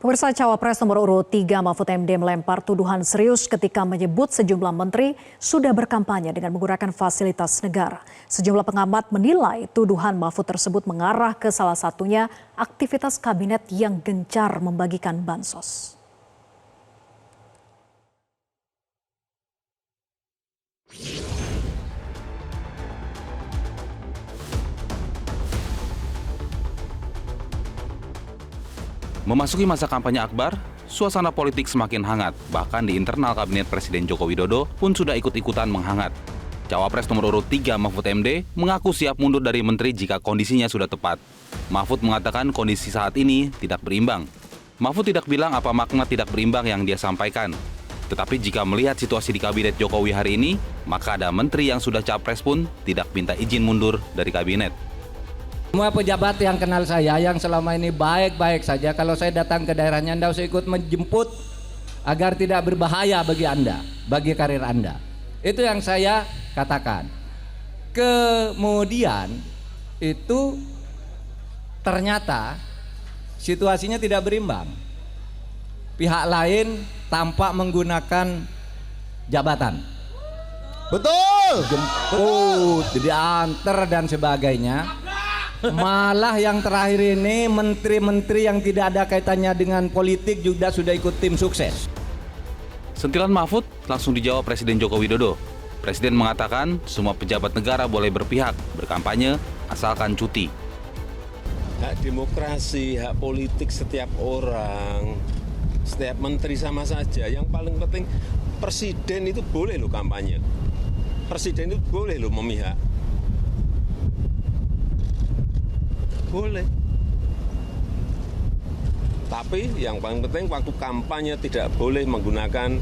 Pemirsa, Cawapres nomor urut 3 Mahfud MD melempar tuduhan serius ketika menyebut sejumlah menteri sudah berkampanye dengan menggunakan fasilitas negara. Sejumlah pengamat menilai tuduhan Mahfud tersebut mengarah ke salah satunya aktivitas kabinet yang gencar membagikan bansos. Memasuki masa kampanye akbar, suasana politik semakin hangat. Bahkan di internal kabinet Presiden Joko Widodo pun sudah ikut-ikutan menghangat. Cawapres nomor urut 3 Mahfud MD mengaku siap mundur dari menteri jika kondisinya sudah tepat. Mahfud mengatakan kondisi saat ini tidak berimbang. Mahfud tidak bilang apa makna tidak berimbang yang dia sampaikan. Tetapi jika melihat situasi di kabinet Jokowi hari ini, maka ada menteri yang sudah capres pun tidak minta izin mundur dari kabinet. Semua pejabat yang kenal saya yang selama ini baik-baik saja, kalau saya datang ke daerahnya Anda usah ikut menjemput agar tidak berbahaya bagi Anda, bagi karir Anda. Itu yang saya katakan. Kemudian itu ternyata situasinya tidak berimbang. Pihak lain tampak menggunakan jabatan. Betul. Jemput, diantar dan sebagainya. Malah yang terakhir ini menteri-menteri yang tidak ada kaitannya dengan politik juga sudah ikut tim sukses. Sentilan Mahfud langsung dijawab Presiden Joko Widodo. Presiden mengatakan semua pejabat negara boleh berpihak, berkampanye, asalkan cuti. Hak demokrasi, hak politik setiap orang, setiap menteri sama saja. Yang paling penting presiden itu boleh loh kampanye. Presiden itu boleh loh memihak. Boleh. Tapi yang paling penting waktu kampanye tidak boleh menggunakan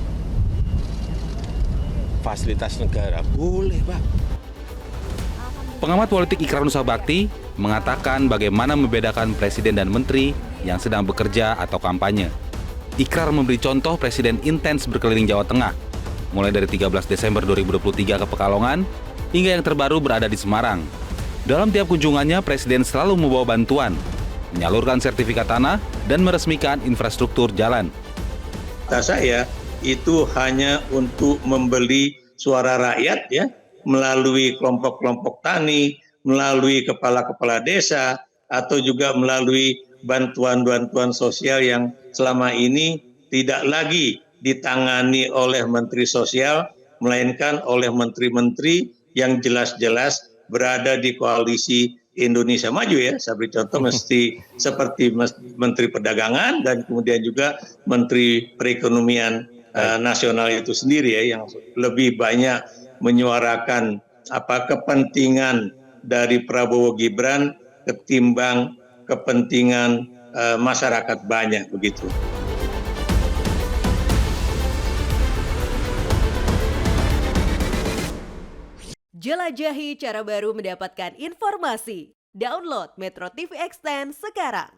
fasilitas negara. Boleh, Pak. Pengamat politik Ikrar Nusa Bakti mengatakan bagaimana membedakan presiden dan menteri yang sedang bekerja atau kampanye. Ikrar memberi contoh presiden intens berkeliling Jawa Tengah, mulai dari 13 Desember 2023 ke Pekalongan, hingga yang terbaru berada di Semarang. Dalam tiap kunjungannya, Presiden selalu membawa bantuan, menyalurkan sertifikat tanah, dan meresmikan infrastruktur jalan. Kata saya, itu hanya untuk membeli suara rakyat ya, melalui kelompok-kelompok tani, melalui kepala-kepala desa, atau juga melalui bantuan-bantuan sosial yang selama ini tidak lagi ditangani oleh Menteri Sosial, melainkan oleh menteri-menteri yang jelas-jelas berada di koalisi Indonesia Maju ya. Saya beri contoh mesti seperti Menteri Perdagangan dan kemudian juga Menteri Perekonomian Nasional itu sendiri ya, yang lebih banyak menyuarakan kepentingan dari Prabowo Gibran ketimbang kepentingan masyarakat banyak begitu. Jelajahi cara baru mendapatkan informasi. Download Metro TV Extend sekarang.